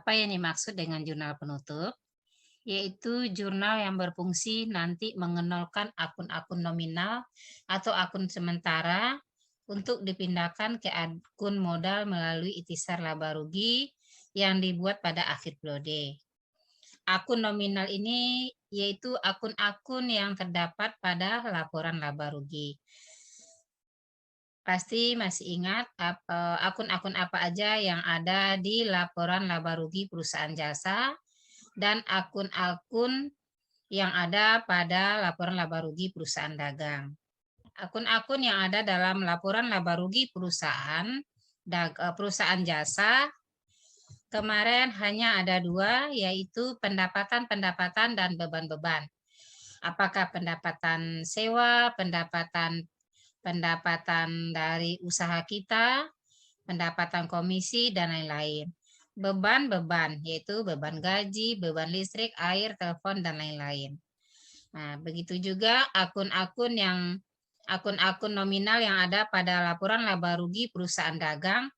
Apa yang dimaksud dengan jurnal penutup? Yaitu jurnal yang berfungsi nanti mengenolkan akun-akun nominal atau akun sementara untuk dipindahkan ke akun modal melalui ikhtisar laba rugi yang dibuat pada akhir periode. Akun nominal ini yaitu akun-akun yang terdapat pada laporan laba rugi. Pasti masih ingat akun-akun apa aja yang ada di laporan laba rugi perusahaan jasa dan akun-akun yang ada pada laporan laba rugi perusahaan dagang. Akun-akun yang ada dalam laporan laba rugi perusahaan jasa kemarin hanya ada 2, yaitu pendapatan-pendapatan dan beban-beban. Apakah pendapatan sewa, pendapatan dari usaha kita, pendapatan komisi, dan lain-lain. Beban-beban, yaitu beban gaji, beban listrik, air, telepon, dan lain-lain. Nah, begitu juga akun-akun nominal yang ada pada laporan laba rugi perusahaan dagang,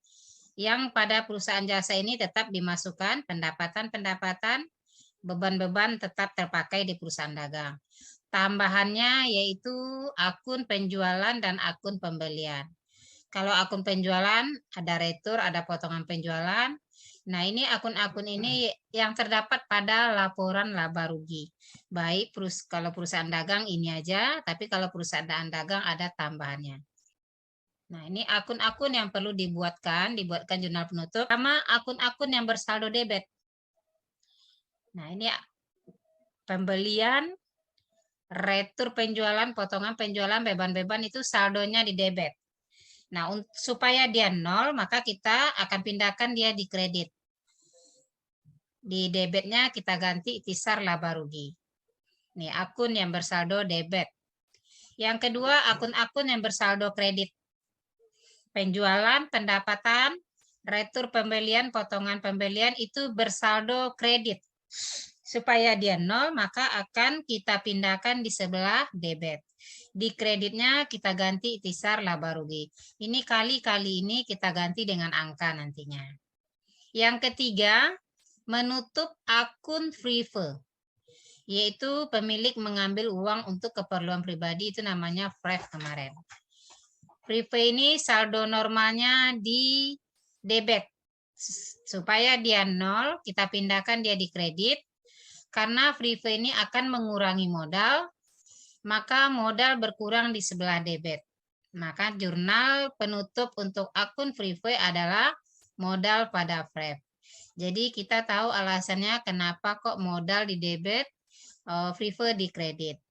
yang pada perusahaan jasa ini tetap dimasukkan pendapatan-pendapatan, beban-beban tetap terpakai di perusahaan dagang. Tambahannya yaitu akun penjualan dan akun pembelian. Kalau akun penjualan ada retur, ada potongan penjualan. Nah, ini akun-akun ini yang terdapat pada laporan laba rugi. Baik kalau perusahaan dagang ini aja, tapi kalau perusahaan dagang ada tambahannya. Nah, ini akun-akun yang perlu dibuatkan jurnal penutup sama akun-akun yang bersaldo debit. Nah, ini pembelian, retur penjualan, potongan penjualan, beban-beban itu saldonya di debit. Nah, supaya dia 0, maka kita akan pindahkan dia di kredit. Di debitnya kita ganti ikhtisar laba rugi. Nih, akun yang bersaldo debit. Yang kedua, akun-akun yang bersaldo kredit. Penjualan, pendapatan, retur pembelian, potongan pembelian itu bersaldo kredit. Supaya dia 0, maka akan kita pindahkan di sebelah debit. Di kreditnya kita ganti ikhtisar laba rugi. Ini kali-kali ini kita ganti dengan angka nantinya. Yang ketiga, menutup akun Freeve, yaitu pemilik mengambil uang untuk keperluan pribadi, itu namanya Freeve kemarin. Freeve ini saldo normalnya di debit. Supaya dia 0, kita pindahkan dia di kredit. Karena Freeve ini akan mengurangi modal, maka modal berkurang di sebelah debit. Maka jurnal penutup untuk akun Freeve adalah modal pada Freeve. Jadi kita tahu alasannya kenapa kok modal di debit, Freeve di kredit.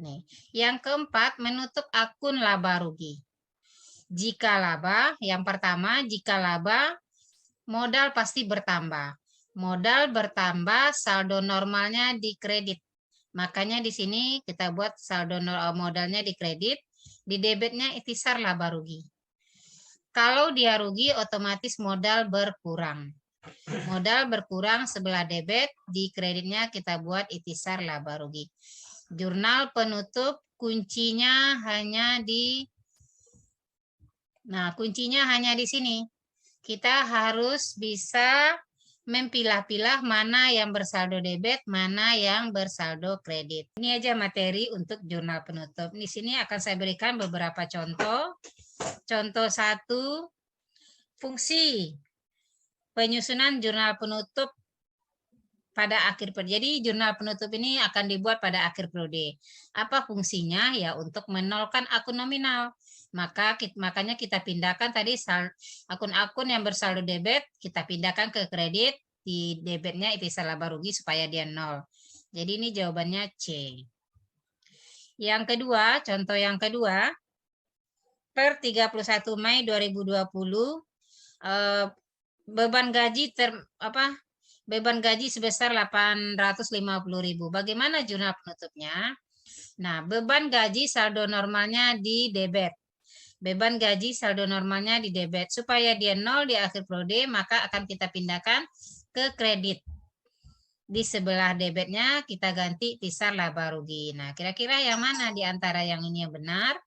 Nih, yang keempat, menutup akun laba rugi. Jika laba, yang pertama, jika laba, modal pasti bertambah. Modal bertambah, saldo normalnya di kredit. Makanya di sini kita buat saldo modalnya di kredit, di debitnya ikhtisar laba rugi. Kalau dia rugi, otomatis modal berkurang. Modal berkurang sebelah debit, di kreditnya kita buat ikhtisar laba rugi. Jurnal penutup kuncinya hanya di sini. Kita harus bisa memilah-pilah mana yang bersaldo debit, mana yang bersaldo kredit. Ini aja materi untuk jurnal penutup. Di sini akan saya berikan beberapa contoh. Contoh 1, fungsi penyusunan jurnal penutup pada akhir periode. Jadi jurnal penutup ini akan dibuat pada akhir periode. Apa fungsinya? Ya untuk menolkan akun nominal. Makanya kita pindahkan tadi akun-akun yang bersaldo debit, kita pindahkan ke kredit, di debitnya ikhtisar laba rugi supaya dia 0. Jadi ini jawabannya C. Yang kedua, contoh yang kedua, per 31 Mei 2020, beban gaji sebesar 850.000. Bagaimana jurnal penutupnya? Nah, beban gaji saldo normalnya di debit. Beban gaji saldo normalnya di debit. Supaya dia 0 di akhir periode, maka akan kita pindahkan ke kredit. Di sebelah debitnya kita ganti ikhtisar laba rugi. Nah, kira-kira yang mana di antara yang ini yang benar?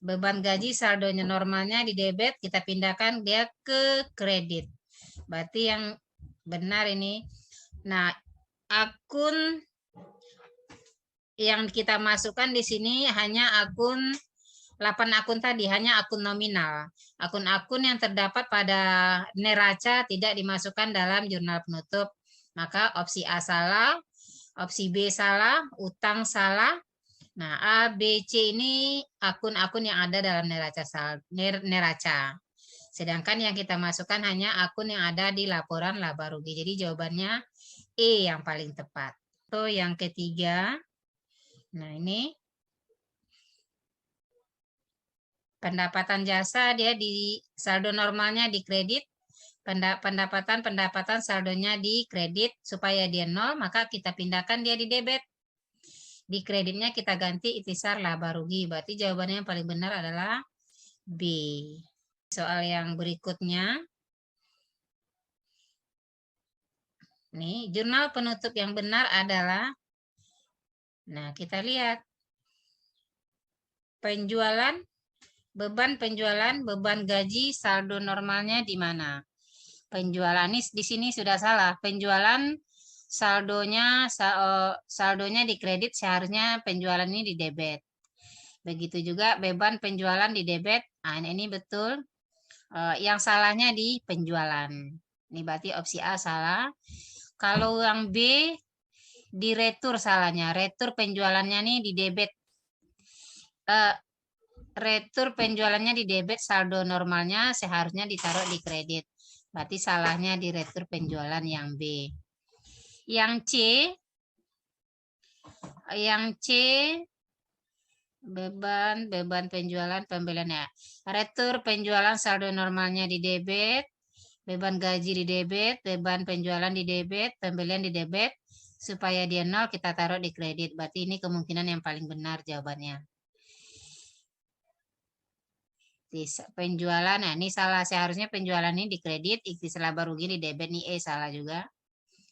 Beban gaji saldonya normalnya di debit, kita pindahkan dia ke kredit. Berarti yang Benar ini. Nah, akun yang kita masukkan di sini hanya 8 akun tadi, hanya akun nominal. Akun-akun yang terdapat pada neraca tidak dimasukkan dalam jurnal penutup. Maka opsi A salah, opsi B salah, utang salah. Nah, A, B, C ini akun-akun yang ada dalam neraca. Sedangkan yang kita masukkan hanya akun yang ada di laporan laba rugi. Jadi jawabannya E yang paling tepat. Itu yang ketiga. Nah, ini pendapatan jasa dia di saldo normalnya di kredit, pendapatan saldonya di kredit supaya dia nol, maka kita pindahkan dia di debit. Di kreditnya kita ganti ikhtisar laba rugi. Berarti jawabannya yang paling benar adalah B. Soal yang berikutnya. Nih, jurnal penutup yang benar adalah, nah kita lihat, penjualan, beban penjualan, beban gaji, saldo normalnya di mana? Penjualan ini di sini sudah salah. Penjualan saldonya di kredit, seharusnya penjualan ini di debit. Begitu juga beban penjualan di debit. Nah, ini betul. Yang salahnya di penjualan. Ini berarti opsi A salah. Kalau yang B di retur salahnya. Retur penjualannya nih di debit. Retur penjualannya di debit, saldo normalnya seharusnya ditaruh di kredit. Berarti salahnya di retur penjualan yang B. Yang C beban penjualan pembelian ya. Retur penjualan saldo normalnya di debit, beban gaji di debit, beban penjualan di debit, pembelian di debit, supaya dia nol kita taruh di kredit. Berarti ini kemungkinan yang paling benar jawabannya. Penjualan, nah ini salah, seharusnya penjualan ini di kredit, ikhtisar laba rugi di debit, nih salah juga.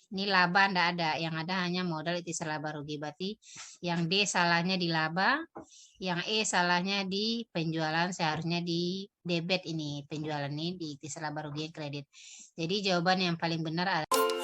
Ini laba enggak ada, yang ada hanya modal ikhtisar laba rugi. Berarti yang D salahnya di laba, yang E salahnya di penjualan, seharusnya di debit ini, penjualan ini di ikhtisar laba rugi kredit. Jadi jawaban yang paling benar adalah